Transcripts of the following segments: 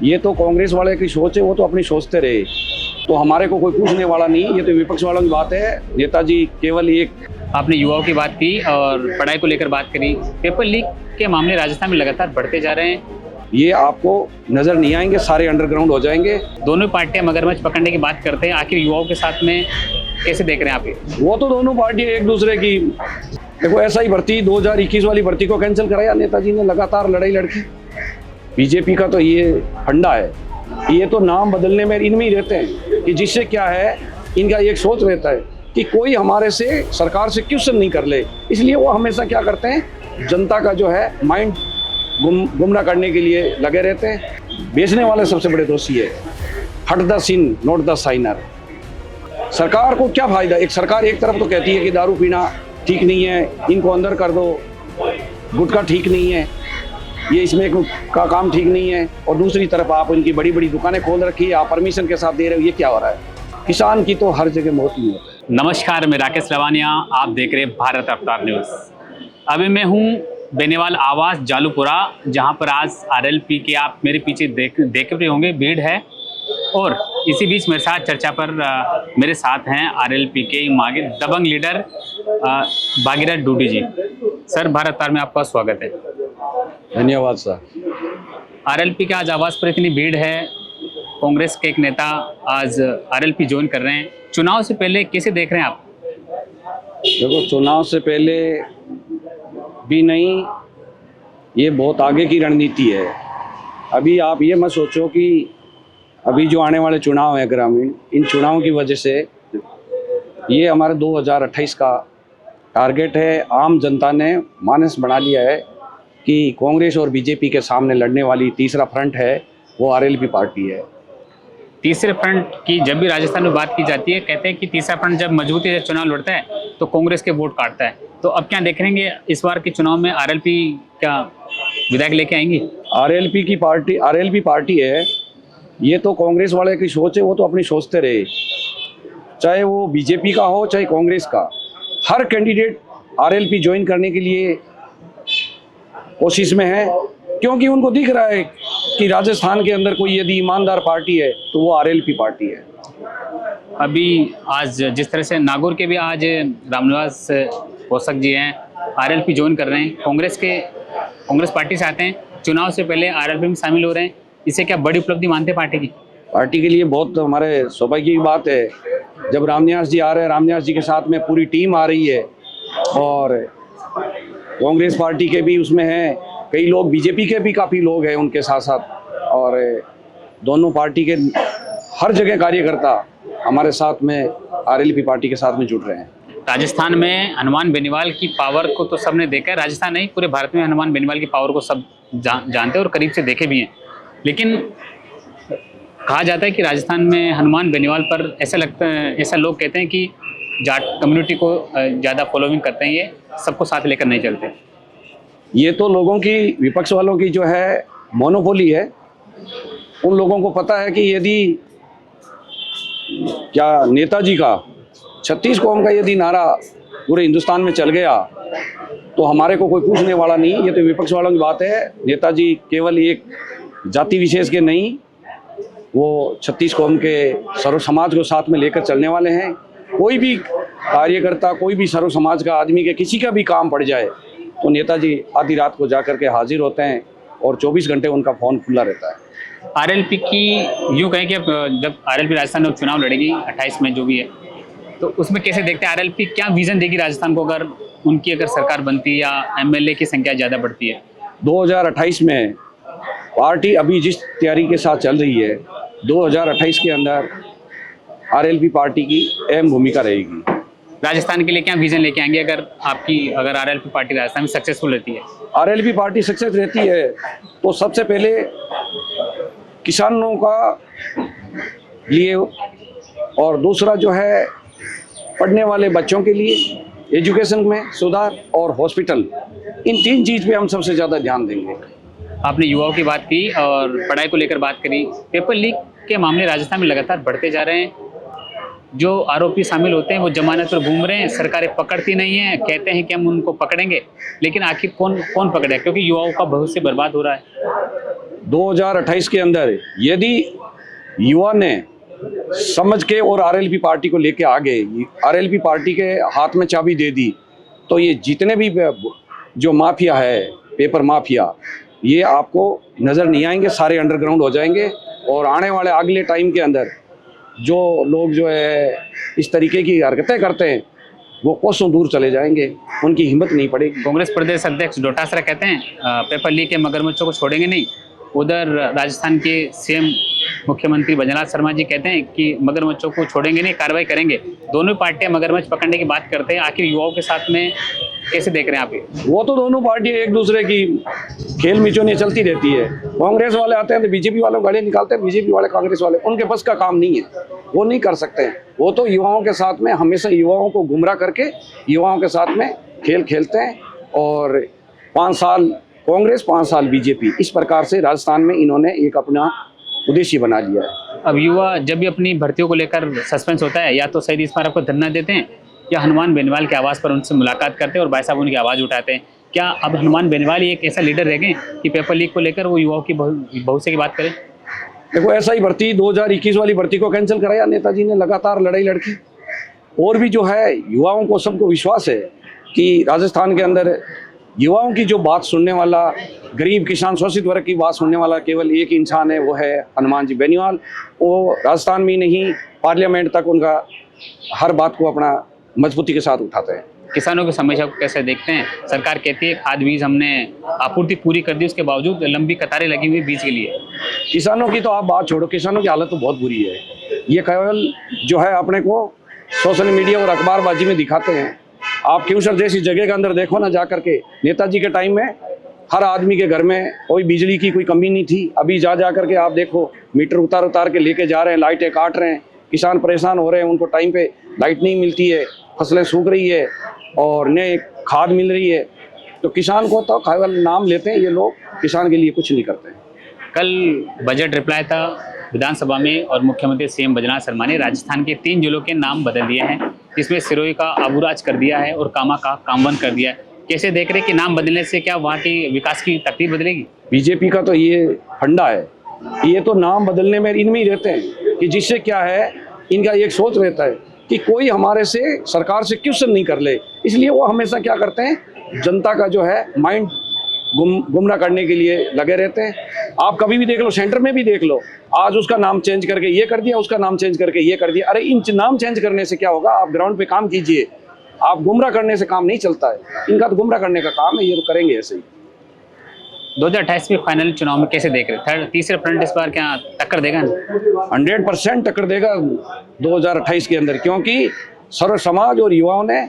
ये तो कांग्रेस वाले की सोच है, वो तो अपनी सोचते रहे, तो हमारे को कोई पूछने वाला नहीं। ये तो विपक्ष वालों की बात है। नेताजी केवल एक आपने युवाओं की बात की और पढ़ाई को लेकर बात करी। पेपर लीक के मामले राजस्थान में लगातार बढ़ते जा रहे हैं। ये आपको नजर नहीं आएंगे, सारे अंडरग्राउंड हो जाएंगे। दोनों पार्टियां मगरमच्छ पकड़ने की बात करते हैं, आखिर युवाओं के साथ में कैसे देख रहे हैं आप ये? वो तो दोनों पार्टियां एक दूसरे की, देखो ऐसा ही भर्ती 2021 वाली भर्ती को कैंसिल कराया नेताजी ने, लगातार लड़ाई लड़की। बीजेपी का तो ये फंडा है, ये तो नाम बदलने में इनमें ही रहते हैं कि जिससे क्या है, इनका एक सोच रहता है कि कोई हमारे से सरकार से क्वेश्चन नहीं कर ले, इसलिए वो हमेशा क्या करते हैं, जनता का जो है माइंड गुमराह करने के लिए लगे रहते हैं। बेचने वाले सबसे बड़े दोषी है, hate the sin not the sinner. सरकार को क्या फायदा? एक सरकार एक तरफ तो कहती है कि दारू पीना ठीक नहीं है, इनको अंदर कर दो, गुटखा ठीक नहीं है, ये इसमें का काम ठीक नहीं है, और दूसरी तरफ आप इनकी बड़ी बड़ी दुकानें खोल रखी है, आप परमिशन के साथ दे रहे हो। ये क्या हो रहा है? किसान की तो हर जगह मौत ही होती है। नमस्कार, मैं राकेश रवानिया, आप देख रहे हैं भारत रफ्तार न्यूज़। अभी मैं हूँ बेनीवाल आवास जालूपुरा, जहाँ पर आज आरएलपी के आप मेरे पीछे देख रहे होंगे भीड़ है। और इसी बीच मेरे साथ चर्चा पर मेरे साथ हैं आरएलपी के मागे दबंग लीडर भागीरथ डूडी जी। सर, भारत तार में आपका स्वागत है। धन्यवाद सर। आरएलपी के आज आवास पर इतनी भीड़ है, कांग्रेस के एक नेता आज आरएलपी ज्वाइन कर रहे हैं, चुनाव से पहले कैसे देख रहे हैं आप? देखो, चुनाव से पहले भी नहीं, ये बहुत आगे की रणनीति है। अभी आप ये मत सोचो कि अभी जो आने वाले चुनाव हैं ग्रामीण, इन चुनावों की वजह से ये हमारे 2028 का टारगेट है। आम जनता ने मानस बना लिया है कि कांग्रेस और बीजेपी के सामने लड़ने वाली तीसरा फ्रंट है, वो आरएलपी पार्टी है। तीसरे फ्रंट की जब भी राजस्थान में बात की जाती है, कहते हैं कि तीसरा फ्रंट जब मजबूती से चुनाव लड़ता है तो कांग्रेस के वोट काटता है। तो अब क्या देखेंगे इस बार के चुनाव में, आरएलपी क्या विधायक लेके आएंगी? आरएलपी पार्टी है, ये तो कांग्रेस वाले की सोच है, वो तो अपनी सोचते रहे, चाहे वो बीजेपी का हो चाहे कांग्रेस का। हर कैंडिडेट आरएलपी ज्वाइन करने के लिए कोशिश में है, क्योंकि उनको दिख रहा है कि राजस्थान के अंदर कोई यदि ईमानदार पार्टी है तो वो आरएलपी पार्टी है। अभी आज जिस तरह से नागौर के भी आज रामनिवास पोषक जी हैं, आरएलपी ज्वाइन कर रहे हैं, कांग्रेस पार्टी से आते हैं, चुनाव से पहले आरएलपी में शामिल हो रहे हैं, इसे क्या बड़ी उपलब्धि मानते हैं पार्टी की? पार्टी के लिए बहुत हमारे सौभाग्य की बात है। जब रामनिवास जी आ रहे हैं, रामनिवास जी के साथ में पूरी टीम आ रही है, और कांग्रेस पार्टी के भी उसमें हैं कई लोग, बीजेपी के भी काफ़ी लोग हैं उनके साथ साथ, और दोनों पार्टी के हर जगह कार्यकर्ता हमारे साथ में आरएलपी पार्टी के साथ में जुड़ रहे हैं। राजस्थान में हनुमान बेनीवाल की पावर को तो सबने देखा है, राजस्थान नहीं पूरे भारत में हनुमान बेनीवाल की पावर को सब जानते हैं और करीब से देखे भी हैं। लेकिन कहा जाता है कि राजस्थान में हनुमान बेनीवाल पर ऐसा लोग कहते हैं कि जाट कम्युनिटी को ज़्यादा फॉलोइंग करते हैं, ये सबको साथ लेकर नहीं चलते। ये तो लोगों की, विपक्ष वालों की जो है मोनोपोली है। उन लोगों को पता है कि यदि क्या नेताजी का 36 कौम का यदि नारा पूरे हिंदुस्तान में चल गया तो हमारे को कोई पूछने वाला नहीं। ये तो विपक्ष वालों की बात है। नेताजी केवल एक जाति विशेष के नहीं, वो 36 कौम के सर्व समाज को साथ में लेकर चलने वाले हैं। कोई भी कार्यकर्ता, कोई भी सर्व समाज का आदमी के किसी का भी काम पड़ जाए तो नेताजी आधी रात को जाकर के हाजिर होते हैं, और 24 घंटे उनका फ़ोन खुला रहता है। आरएलपी की यूँ कहें कि जब आरएलपी राजस्थान में चुनाव लड़ेगी 28 में जो भी है, तो उसमें कैसे देखते हैं आरएलपी, क्या विजन देगी राजस्थान को अगर उनकी सरकार बनती या एमएलए की संख्या ज़्यादा बढ़ती है? 2028 में पार्टी अभी जिस तैयारी के साथ चल रही है, 2028 के अंदर आरएलपी पार्टी की अहम भूमिका रहेगी। राजस्थान के लिए क्या विजन लेके आएंगे अगर आरएलपी पार्टी राजस्थान में सक्सेसफुल रहती है? आरएलपी पार्टी सक्सेस रहती है तो सबसे पहले किसानों का लिए, और दूसरा जो है पढ़ने वाले बच्चों के लिए एजुकेशन में सुधार, और हॉस्पिटल, इन 3 चीज़ पे हम सबसे ज़्यादा ध्यान देंगे। आपने युवाओं की बात की और पढ़ाई को लेकर बात करी। पेपर लीक के मामले राजस्थान में लगातार बढ़ते जा रहे हैं। जो आरोपी शामिल होते हैं वो जमानत पर घूम रहे हैं, सरकारें पकड़ती नहीं हैं, कहते हैं कि हम उनको पकड़ेंगे, लेकिन आखिर कौन पकड़े? क्योंकि युवाओं का भविष्य बर्बाद हो रहा है। 2028 के अंदर यदि युवा ने समझ के और आरएलपी पार्टी को लेके आ गए, आरएलपी पार्टी के हाथ में चाबी दे दी, तो ये जितने भी जो माफिया है, पेपर माफिया, ये आपको नज़र नहीं आएंगे, सारे अंडरग्राउंड हो जाएंगे। और आने वाले अगले टाइम के अंदर जो लोग जो है इस तरीके की हरकतें करते हैं वो कोसों दूर चले जाएंगे, उनकी हिम्मत नहीं पड़ेगी। कांग्रेस प्रदेश अध्यक्ष डोटासरा कहते हैं पेपर लीक के मगरमच्छों को छोड़ेंगे नहीं। उधर राजस्थान के सीएम मुख्यमंत्री भजनलाल शर्मा जी कहते हैं कि मगरमच्छों को छोड़ेंगे नहीं, कार्रवाई करेंगे। दोनों पार्टियां मगरमच्छ पकड़ने की बात करते हैं, आखिर युवाओं के साथ में कैसे देख रहे हैं आप ये? वो तो दोनों पार्टियां एक दूसरे की खेल मिचोनी चलती रहती है। कांग्रेस वाले आते हैं तो बीजेपी वालों को गालियां निकालते हैं, बीजेपी वाले कांग्रेस वाले, उनके बस का काम नहीं है, वो नहीं कर सकते हैं। वो तो युवाओं के साथ में हमेशा युवाओं को गुमराह करके युवाओं के साथ में खेल खेलते हैं। और 5 साल कांग्रेस, 5 साल बीजेपी, इस प्रकार से राजस्थान में इन्होंने एक अपना उद्देश्य बना लिया है। अब युवा जब भी अपनी भर्तियों को लेकर सस्पेंस होता है, या तो शहीद स्मारक को धरना देते हैं या हनुमान बेनीवाल के आवास पर उनसे मुलाकात करते हैं और भाई साहब उनकी आवाज़ उठाते हैं। क्या अब हनुमान बेनीवाल ही एक ऐसा लीडर रह गए कि पेपर लीक को लेकर वो युवाओं की भविष्य की बात करें? देखो, ऐसा ही भर्ती 2021 वाली भर्ती को कैंसिल कराया नेताजी ने, लगातार लड़ाई लड़की। और भी जो है युवाओं को, सबको विश्वास है कि राजस्थान के अंदर युवाओं की जो बात सुनने वाला, गरीब किसान शोषित वर्ग की बात सुनने वाला केवल एक इंसान है, वो है हनुमान जी बेनीवाल। वो राजस्थान में नहीं, पार्लियामेंट तक उनका हर बात को अपना मजबूती के साथ उठाते हैं। किसानों की समस्या को कैसे देखते हैं? सरकार कहती है खाद बीज हमने आपूर्ति पूरी कर दी, उसके बावजूद लंबी कतारें लगी हुई बीज के लिए। किसानों की तो आप बात छोड़ो, किसानों की हालत तो बहुत बुरी है। ये केवल जो है अपने को सोशल मीडिया और अखबारबाजी में दिखाते हैं। आप क्योंसर जैसी जगह के अंदर देखो ना जा करके, नेताजी के टाइम में हर आदमी के घर में कोई बिजली की कोई कमी नहीं थी। अभी जा करके आप देखो, मीटर उतार उतार के लेके जा रहे हैं, लाइटें काट रहे हैं, किसान परेशान हो रहे हैं, उनको टाइम पे लाइट नहीं मिलती है, फसलें सूख रही है और नए खाद मिल रही है। तो किसान को तो केवल नाम लेते हैं ये लोग, किसान के लिए कुछ नहीं करते हैं। कल बजट रिप्लाई था विधानसभा में और मुख्यमंत्री सीएम भजनलाल शर्मा ने राजस्थान के 3 जिलों के नाम बदल दिए हैं, जिसमें सिरोही का आबूराज कर दिया है और कामा का कामबंद कर दिया है। कैसे देख रहे हैं कि नाम बदलने से क्या वहाँ की विकास की तकदीर बदलेगी? बीजेपी का तो ये फंडा है, ये तो नाम बदलने में इनमें ही रहते हैं कि जिससे क्या है, इनका एक सोच रहता है कि कोई हमारे से, सरकार से क्वेश्चन नहीं कर ले। इसलिए वो हमेशा क्या करते हैं, जनता का जो है माइंड गुमराह करने के लिए लगे रहते हैं। आप कभी भी देख लो, सेंटर में भी देख लो, आज उसका नाम चेंज करके ये कर दिया, उसका नाम चेंज करके ये कर दिया। अरे इन नाम चेंज करने से क्या होगा? आप ग्राउंड पे काम कीजिए, आप गुमराह करने से काम नहीं चलता है। इनका तो गुमराह करने का काम है, ये तो करेंगे ऐसे ही। 2028 में फाइनल चुनाव में कैसे देख रहे हैं? तीसरे फ्रंट इस बार क्या टक्कर देगा? 100% टक्कर देगा 2028 के अंदर, क्योंकि सर्व समाज और युवाओं ने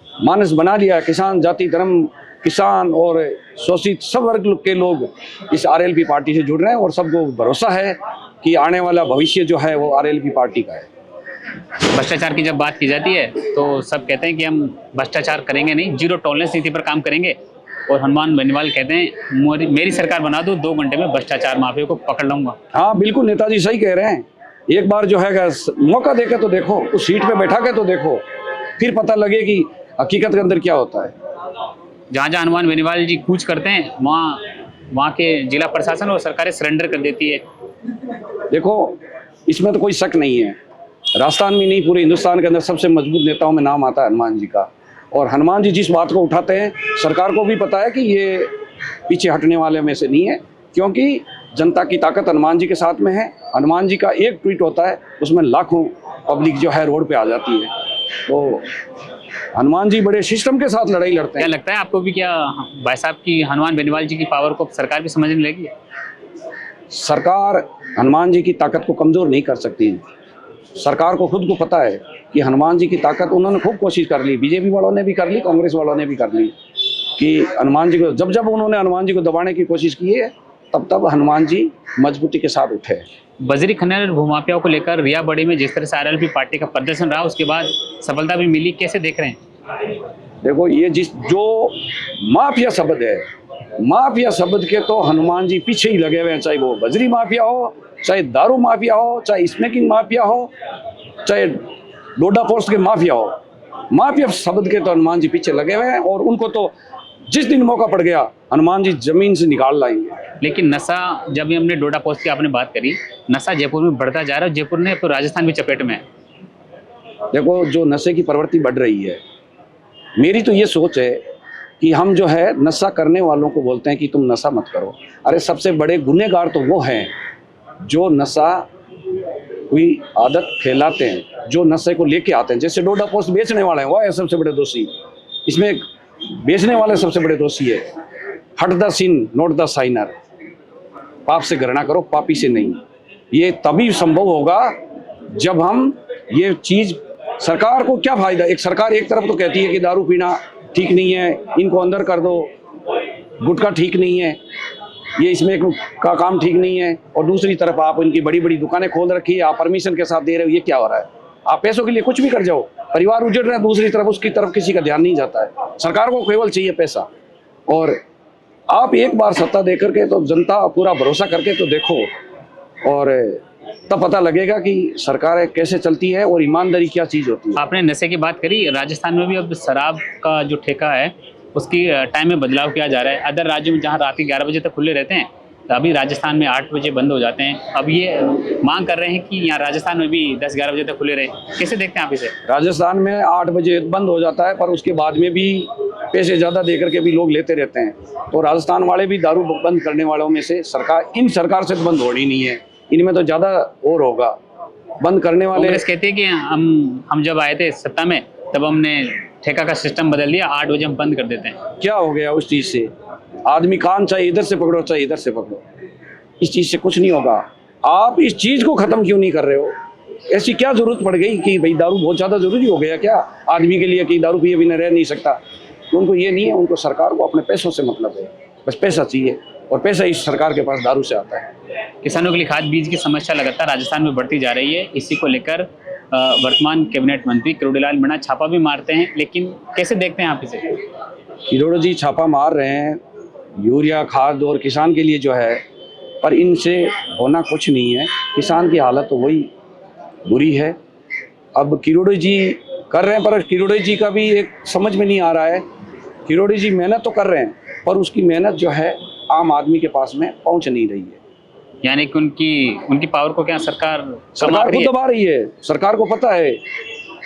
मानस बना लिया है। किसान जाति धर्म, किसान और शोषित सब वर्ग के लोग इस आरएलपी पार्टी से जुड़ रहे हैं और सबको भरोसा है कि आने वाला भविष्य जो है वो आरएलपी पार्टी का है। भ्रष्टाचार की जब बात की जाती है तो सब कहते हैं कि हम भ्रष्टाचार करेंगे नहीं, जीरो टॉलरेंस नीति पर काम करेंगे। और हनुमान बेनीवाल कहते हैं मेरी सरकार बना दो, 2 घंटे में भ्रष्टाचार माफिया को पकड़ लूंगा। हाँ बिल्कुल, नेताजी सही कह रहे हैं। एक बार जो है मौका देकर तो देखो, उस सीट पे बैठा के तो देखो, फिर पता लगे कि हकीकत के अंदर क्या होता है। जहाँ जहाँ हनुमान बेनीवाल जी कूच करते हैं वहाँ के जिला प्रशासन और सरकारें सरेंडर कर देती है। देखो, इसमें तो कोई शक नहीं है, राजस्थान में नहीं पूरे हिंदुस्तान के अंदर सबसे मजबूत नेताओं में नाम आता है हनुमान जी का। और हनुमान जी जिस बात को उठाते हैं, सरकार को भी पता है कि ये पीछे हटने वाले में से नहीं है, क्योंकि जनता की ताकत हनुमान जी के साथ में है। हनुमान जी का एक ट्वीट होता है, उसमें लाखों पब्लिक जो है रोड पे आ जाती है। तो हनुमान जी बड़े सिस्टम के साथ लड़ाई लड़ते हैं। क्या लगता है आपको भी, क्या भाई साहब की हनुमान बेनीवाल जी की पावर को सरकार भी समझने लगी है? सरकार हनुमान जी की ताकत को कमज़ोर नहीं कर सकती। सरकार को खुद को पता है कि हनुमान जी की ताकत, उन्होंने खूब कोशिश कर ली, बीजेपी वालों ने भी कर ली, कांग्रेस वालों ने भी कर ली, कि हनुमान जी को जब उन्होंने हनुमान जी को दबाने की कोशिश की है, तब हनुमान जी मजबूती के साथ उठे। बजरी खनन भूमाफियाओं को लेकर रिया बड़ी में जिस तरह से आरएलपी पार्टी का प्रदर्शन रहा, उसके बाद सफलता भी मिली, कैसे देख रहे हैं? देखो, ये जो माफिया शब्द है, माफिया शब्द के तो हनुमान जी पीछे ही लगे हुए हैं। चाहे वो बजरी माफिया हो, चाहे दारू माफिया हो, चाहे स्मोकिंग माफिया हो, चाहे डोडा पोस्ट के माफिया हो, माफिया शब्द के तो हनुमान जी पीछे लगे हुए हैं। और उनको तो जिस दिन मौका पड़ गया हनुमान जी जमीन से निकाल लाएंगे। लेकिन नशा, जब भी हमने डोडा पोस्ट की आपने बात करी, नशा जयपुर में बढ़ता जा रहा है, जयपुर ने तो राजस्थान भी चपेट में है। देखो, जो नशे की प्रवृत्ति बढ़ रही है, मेरी तो ये सोच है कि हम जो है नशा करने वालों को बोलते हैं कि तुम नशा मत करो। अरे सबसे बड़े गुनहगार तो वो हैं जो नशा हुई आदत फैलाते हैं, जो नशे को लेके आते हैं। जैसे डोडा पोस्ट बेचने वाले हैं, वो है सबसे बड़े दोषी। इसमें बेचने वाले सबसे बड़े दोषी है। Hate the sin not the sinner, पाप से घृणा करो, पापी से नहीं। ये तभी संभव होगा जब हम ये चीज, सरकार को क्या फायदा, एक सरकार एक तरफ तो कहती है कि दारू पीना ठीक नहीं है, इनको अंदर कर दो, गुटखा ठीक नहीं है, ये इसमें का काम ठीक नहीं है, और दूसरी तरफ आप इनकी बड़ी बड़ी दुकानें खोल रखी है, आप परमिशन के साथ दे रहे हो। ये क्या हो रहा है? आप पैसों के लिए कुछ भी कर जाओ, परिवार उजड़ रहे हैं, दूसरी तरफ उसकी तरफ किसी का ध्यान नहीं जाता है। सरकार को केवल चाहिए पैसा। और आप एक बार सत्ता दे करके तो जनता पूरा भरोसा करके तो देखो, और तब पता लगेगा कि सरकारें कैसे चलती है और ईमानदारी क्या चीज़ होती है। आपने नशे की बात करी, राजस्थान में भी अब शराब का जो ठेका है उसकी टाइम में बदलाव किया जा रहा है। अदर राज्यों में जहाँ रात के 11 बजे तक खुले रहते हैं, तो अभी राजस्थान में 8 बजे बंद हो जाते हैं। अब ये मांग कर रहे हैं कि यहाँ राजस्थान में भी 10-11 बजे तक खुले रहे। कैसे देखते हैं आप इसे? राजस्थान में 8 बजे बंद हो जाता है, पर उसके बाद में भी पैसे ज़्यादा दे करके भी लोग लेते रहते हैं। तो राजस्थान वाले भी दारू बंद करने वालों में से इन सरकार से बंद होनी नहीं है, इनमें तो ज़्यादा और होगा बंद करने वाले। कांग्रेस कहती है कि हम जब आए थे सत्ता में तब हमने ठेका का सिस्टम बदल दिया, 8 बजे हम बंद कर देते हैं। क्या हो गया उस चीज़ से? आदमी कान चाहे इधर से पकड़ो चाहे इधर से पकड़ो, इस चीज़ से कुछ नहीं होगा। आप इस चीज़ को ख़त्म क्यों नहीं कर रहे हो? ऐसी क्या ज़रूरत पड़ गई कि भाई दारू बहुत ज़्यादा ज़रूरी हो गया क्या आदमी के लिए कि दारू पिए बिना रह नहीं सकता? उनको ये नहीं है, उनको सरकार को अपने पैसों से मतलब है, बस पैसा चाहिए, और पैसा इस सरकार के पास दारू से आता है। किसानों के लिए खाद बीज की समस्या लगातार राजस्थान में बढ़ती जा रही है। इसी को लेकर वर्तमान कैबिनेट मंत्री किरोड़ीलाल मीणा छापा भी मारते हैं, लेकिन कैसे देखते हैं आप इसे? किरोड़ी जी छापा मार रहे हैं यूरिया खाद और किसान के लिए जो है, पर इनसे होना कुछ नहीं है। किसान की हालत तो वही बुरी है। अब किरोड़ी जी कर रहे हैं, पर किरोड़ी जी का भी एक समझ में नहीं आ रहा है। किरोड़ी जी मेहनत तो कर रहे हैं, पर उसकी मेहनत जो है आम आदमी के पास में पहुंच नहीं रही है। यानी कि उनकी पावर को क्या सरकार खुद दबा रही है। सरकार को पता है,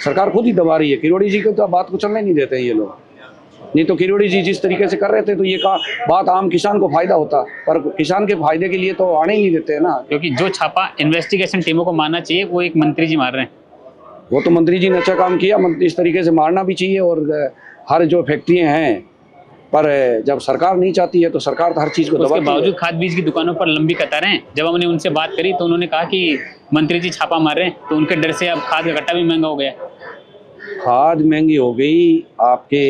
सरकार खुद ही दबा रही है। किरोड़ी जी को तो बात को चलने नहीं देते हैं ये लोग। नहीं तो किरोड़ी जी जिस तरीके से कर रहे थे तो ये बात आम किसान को फायदा होता, पर किसान के फायदे के लिए तो आने ही नहीं देते हैं ना। क्योंकि जो छापा इन्वेस्टिगेशन टीमों को मारना चाहिए वो एक मंत्री जी मार रहे हैं। वो तो मंत्री जी ने अच्छा काम किया, इस तरीके से मारना भी चाहिए। और हर जो फैक्ट्रियाँ हैं, पर जब सरकार नहीं चाहती है तो सरकार तो हर चीज़ को दबाती है। उसके बावजूद खाद बीज की दुकानों पर लंबी कतारें हैं। जब हमने उनसे बात करी तो उन्होंने कहा कि मंत्री जी छापा मार रहे हैं, तो उनके डर से अब खाद का कट्टा भी महंगा हो गया। खाद महंगी हो गई, आपके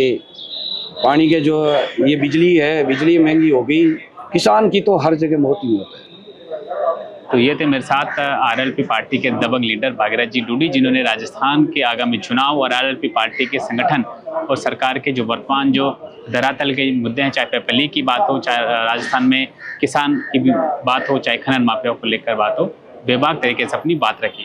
पानी के जो ये बिजली है, बिजली महंगी हो गई। किसान की तो हर जगह मौत ही मौत है। तो ये थे मेरे साथ आरएलपी पार्टी के दबंग लीडर भागीरथ जी डूडी, जिन्होंने राजस्थान के आगामी चुनाव और आरएलपी पार्टी के संगठन और सरकार के जो वर्तमान जो धरातल के मुद्दे हैं, चाहे पेपली की बात हो, चाहे राजस्थान में किसान की भी बात हो, चाहे खनन माफिया को लेकर बात हो, बेबाक तरीके से अपनी बात रखी है।